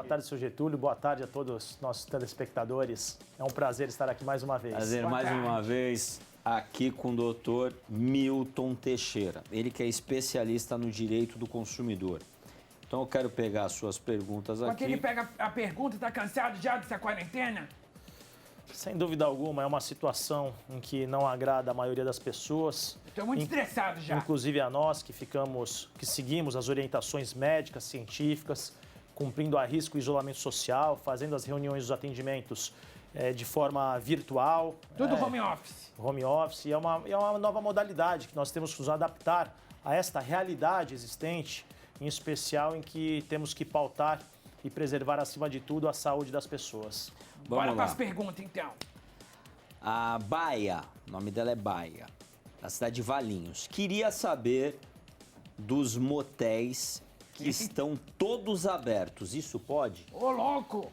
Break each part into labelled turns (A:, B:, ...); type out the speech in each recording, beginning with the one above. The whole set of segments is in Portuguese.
A: Boa tarde, seu Getúlio. Boa tarde a todos os nossos telespectadores. É um prazer estar aqui mais uma vez.
B: Prazer mais uma vez aqui com o doutor Milton Teixeira. Ele que é especialista no direito do consumidor. Então eu quero pegar as suas perguntas aqui.
C: Porque ele pega a pergunta, tá cansado já dessa quarentena?
A: Sem dúvida alguma, é uma situação em que não agrada a maioria das pessoas.
C: Estou muito estressado já.
A: Inclusive a nós que seguimos as orientações médicas, científicas, cumprindo a risco o isolamento social, fazendo as reuniões, os atendimentos de forma virtual.
C: Tudo home office.
A: Home office. E é uma nova modalidade que nós temos que nos adaptar a esta realidade existente, em especial em que temos que pautar e preservar, acima de tudo, a saúde das pessoas.
C: Bora para as perguntas, então.
B: A Baia, o nome dela é Baia, da cidade de Valinhos. Queria saber dos motéis que estão todos abertos. Isso pode?
C: Ô, louco!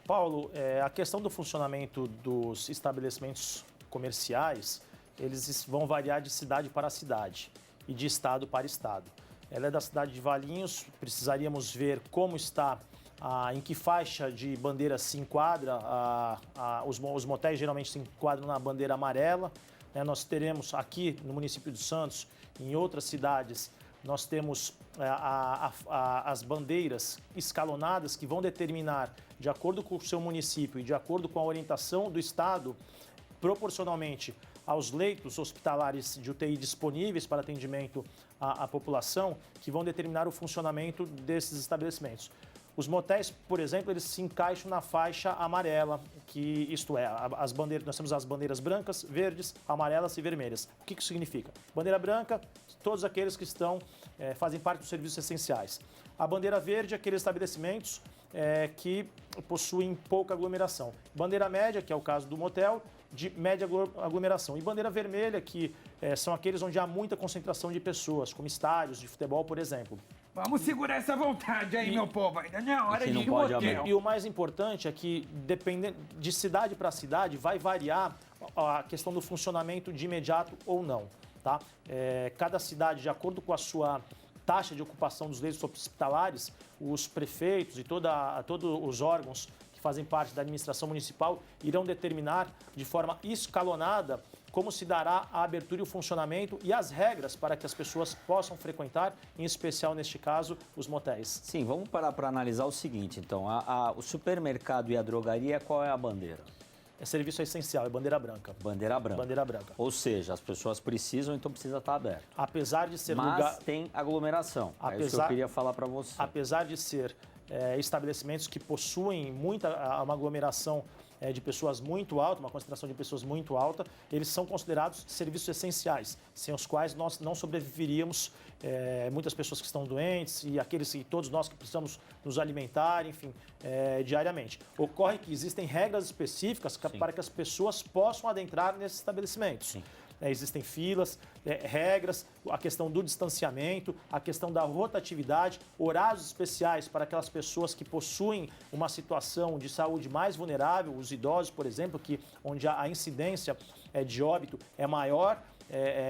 A: Paulo, a questão do funcionamento dos estabelecimentos comerciais, eles vão variar de cidade para cidade e de estado para estado. Ela é da cidade de Valinhos, precisaríamos ver como está, em que faixa de bandeira se enquadra. Os motéis geralmente se enquadram na bandeira amarela. Nós teremos aqui no município de Santos, em outras cidades, nós temos as bandeiras escalonadas que vão determinar, de acordo com o seu município e de acordo com a orientação do Estado, proporcionalmente aos leitos hospitalares de UTI disponíveis para atendimento à população, que vão determinar o funcionamento desses estabelecimentos. Os motéis, por exemplo, eles se encaixam na faixa amarela, que isto é, nós temos as bandeiras brancas, verdes, amarelas e vermelhas. O que isso significa? Bandeira branca, todos aqueles que fazem parte dos serviços essenciais. A bandeira verde, aqueles estabelecimentos que possuem pouca aglomeração. Bandeira média, que é o caso do motel, de média aglomeração. E bandeira vermelha, que são aqueles onde há muita concentração de pessoas, como estádios de futebol, por exemplo.
C: Vamos segurar essa vontade aí, meu povo. Ainda não é hora de ir no
B: motel.
A: E o mais importante é que, dependendo de cidade para cidade, vai variar a questão do funcionamento de imediato ou não. Tá? Cada cidade, de acordo com a sua taxa de ocupação dos leitos hospitalares, os prefeitos e todos os órgãos que fazem parte da administração municipal irão determinar de forma escalonada como se dará a abertura e o funcionamento e as regras para que as pessoas possam frequentar, em especial, neste caso, os motéis.
B: Sim, vamos parar para analisar o seguinte, então. O supermercado e a drogaria, qual é a bandeira?
A: É serviço essencial, é bandeira branca.
B: Bandeira branca.
A: Bandeira branca.
B: Ou seja, as pessoas precisam, então precisa estar aberto.
A: Apesar de ser
B: Mas tem aglomeração. É isso que eu queria falar para você.
A: Apesar de ser estabelecimentos que possuem uma aglomeração de pessoas muito alta, uma concentração de pessoas muito alta, eles são considerados serviços essenciais, sem os quais nós não sobreviveríamos. Muitas pessoas que estão doentes e todos nós que precisamos nos alimentar, enfim, diariamente. Ocorre que existem regras específicas para que as pessoas possam adentrar nesses estabelecimentos.
B: Sim.
A: Existem filas, regras, a questão do distanciamento, a questão da rotatividade, horários especiais para aquelas pessoas que possuem uma situação de saúde mais vulnerável, os idosos, por exemplo, onde a incidência de óbito é maior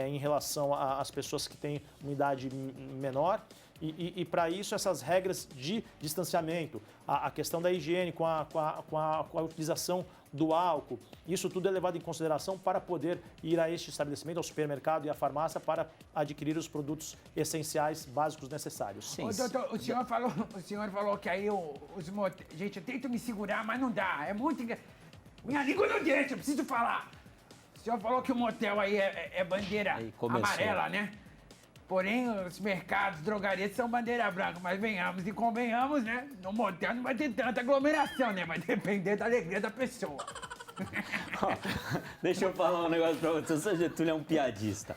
A: em relação às pessoas que têm uma idade menor. E para isso, essas regras de distanciamento, a questão da higiene com a utilização do álcool, isso tudo é levado em consideração para poder ir a este estabelecimento, ao supermercado e à farmácia para adquirir os produtos essenciais, básicos necessários.
C: Sim. Ô, doutor, o senhor falou que aí os motéis... Gente, eu tento me segurar, mas não dá. É muito... Minha língua não deixa, eu preciso falar. O senhor falou que o motel aí é bandeira amarela, né? Porém, os mercados, drogarias são bandeira branca, mas venhamos e convenhamos, né? No motel não vai ter tanta aglomeração, né? Vai depender da alegria da pessoa.
B: Deixa eu falar um negócio pra você. O seu Getúlio é um piadista.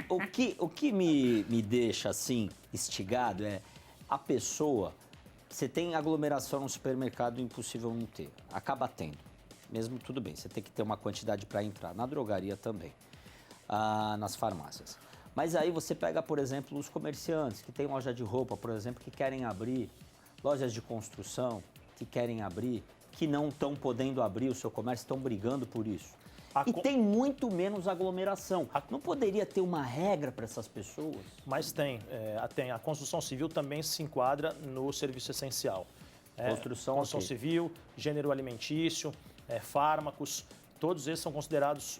B: O que me deixa, assim, instigado é a pessoa... Você tem aglomeração no supermercado, impossível não ter. Acaba tendo. Mesmo tudo bem, você tem que ter uma quantidade para entrar. Na drogaria também. Nas farmácias. Mas aí você pega, por exemplo, os comerciantes que têm loja de roupa, por exemplo, que querem abrir, lojas de construção que querem abrir, que não estão podendo abrir o seu comércio, estão brigando por isso. Tem muito menos aglomeração. Não poderia ter uma regra para essas pessoas?
A: Mas tem. A construção civil também se enquadra no serviço essencial.
B: Construção
A: civil, gênero alimentício, fármacos, todos esses são considerados,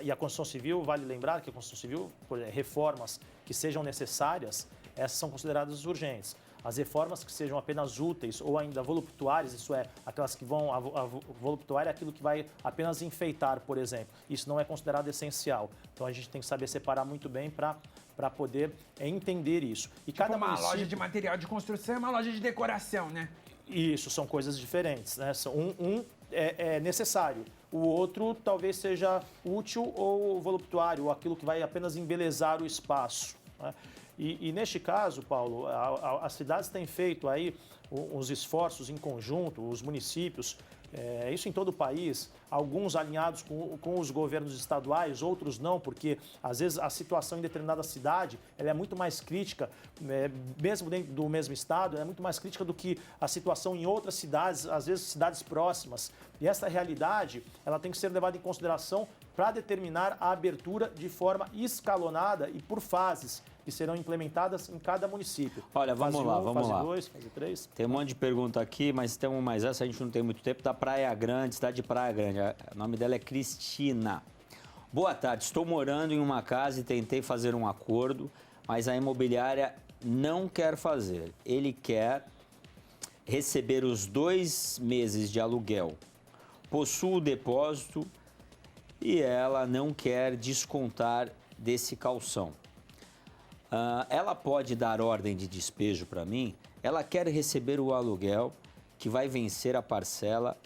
A: e a construção civil, vale lembrar que a construção civil, reformas que sejam necessárias, essas são consideradas urgentes. As reformas que sejam apenas úteis ou ainda voluptuárias, isso é, aquelas que vão... A voluptuária é aquilo que vai apenas enfeitar, por exemplo. Isso não é considerado essencial. Então, a gente tem que saber separar muito bem para poder entender isso. E cada
C: uma loja de material de construção é uma loja de decoração, né?
A: Isso, são coisas diferentes, né? Um é necessário, o outro talvez seja útil ou voluptuário, ou aquilo que vai apenas embelezar o espaço, né? E neste caso, Paulo, as cidades têm feito aí os esforços em conjunto, os municípios, isso em todo o país, alguns alinhados com os governos estaduais, outros não, porque às vezes a situação em determinada cidade ela é muito mais crítica, mesmo dentro do mesmo estado, é muito mais crítica do que a situação em outras cidades, às vezes cidades próximas. E essa realidade ela tem que ser levada em consideração para determinar a abertura de forma escalonada e por fases, que serão implementadas em cada município.
B: Olha, vamos lá.
A: Fase 2, fase 3.
B: Tem um monte de pergunta aqui, mas temos mais essa, a gente não tem muito tempo, da Praia Grande, cidade de Praia Grande. O nome dela é Cristina. Boa tarde, estou morando em uma casa e tentei fazer um acordo, mas a imobiliária não quer fazer. Ele quer receber os 2 meses de aluguel. Possui o depósito e ela não quer descontar desse calção. Ela pode dar ordem de despejo para mim? Ela quer receber o aluguel que vai vencer a parcela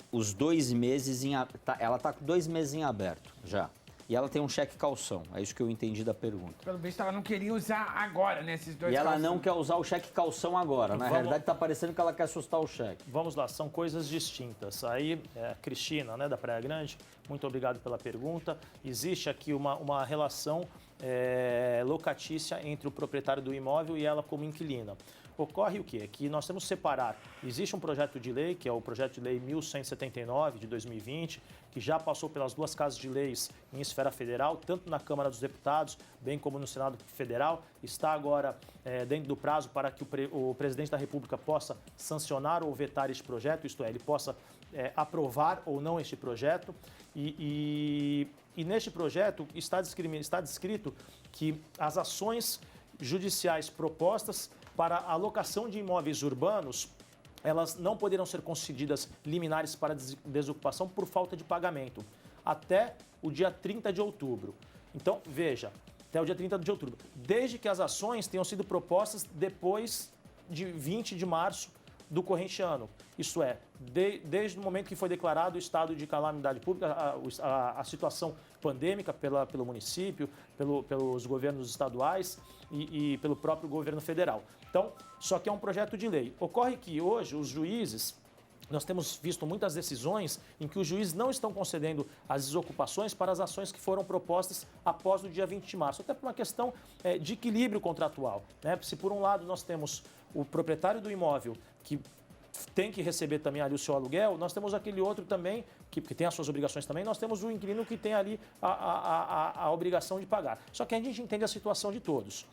B: os 2 meses ela está com 2 meses em aberto já. E ela tem um cheque calção. É isso que eu entendi da pergunta.
C: Pelo visto, ela não queria usar agora, né, esses 2
B: E ela
C: calção.
B: não quer usar o cheque calção agora. Na realidade, está parecendo que ela quer assustar o cheque.
A: Vamos lá, são coisas distintas. Aí, Cristina, né, da Praia Grande, muito obrigado pela pergunta. Existe aqui uma relação locatícia entre o proprietário do imóvel e ela como inquilina. Ocorre o quê? Que nós temos que separar. Existe um projeto de lei, que é o projeto de lei 1179 de 2020, que já passou pelas 2 casas de leis em esfera federal, tanto na Câmara dos Deputados, bem como no Senado Federal. Está agora dentro do prazo para que o presidente da República possa sancionar ou vetar este projeto, isto é, ele possa aprovar ou não este projeto. E neste projeto está descrito que as ações judiciais propostas para a alocação de imóveis urbanos, elas não poderão ser concedidas liminares para desocupação por falta de pagamento, até o dia 30 de outubro. Então, veja, até o dia 30 de outubro, desde que as ações tenham sido propostas depois de 20 de março do corrente ano. Isso é, desde o momento que foi declarado o estado de calamidade pública, a situação pandêmica pelo município, pelos governos estaduais e pelo próprio governo federal. Então, só que é um projeto de lei. Ocorre que hoje os juízes, nós temos visto muitas decisões em que os juízes não estão concedendo as desocupações para as ações que foram propostas após o dia 20 de março, até por uma questão de equilíbrio contratual, né? Se por um lado nós temos o proprietário do imóvel que tem que receber também ali o seu aluguel, nós temos aquele outro também, que tem as suas obrigações também, nós temos o inquilino que tem ali a obrigação de pagar. Só que a gente entende a situação de todos.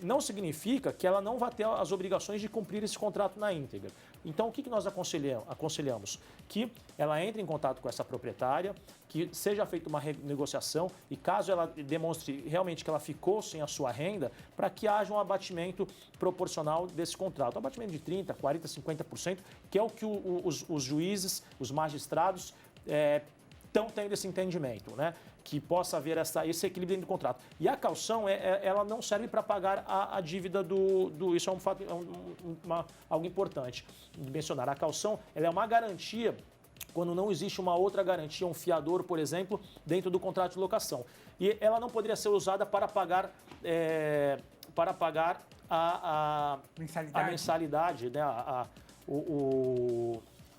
A: Não significa que ela não vai ter as obrigações de cumprir esse contrato na íntegra. Então, o que nós aconselhamos? Que ela entre em contato com essa proprietária, que seja feita uma renegociação e caso ela demonstre realmente que ela ficou sem a sua renda, para que haja um abatimento proporcional desse contrato. Um abatimento de 30%, 40%, 50%, que é o que os juízes, os magistrados estão tendo esse entendimento, né? Que possa haver esse equilíbrio dentro do contrato. E a calção, ela não serve para pagar a dívida isso é um fato, algo importante de mencionar. A calção, ela é uma garantia quando não existe uma outra garantia, um fiador, por exemplo, dentro do contrato de locação. E ela não poderia ser usada para pagar a mensalidade, né?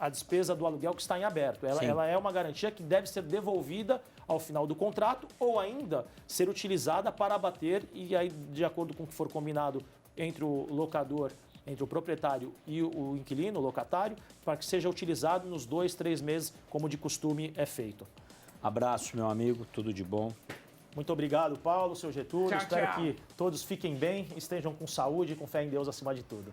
A: A despesa do aluguel que está em aberto. Ela é uma garantia que deve ser devolvida ao final do contrato ou ainda ser utilizada para abater e aí, de acordo com o que for combinado entre o locador, entre o proprietário e o inquilino, o locatário, para que seja utilizado nos 2, 3 meses, como de costume é feito.
B: Abraço, meu amigo, tudo de bom.
A: Muito obrigado, Paulo, seu Getúlio.
C: Tchau,
A: Espero
C: tchau.
A: que todos fiquem bem, estejam com saúde e com fé em Deus acima de tudo.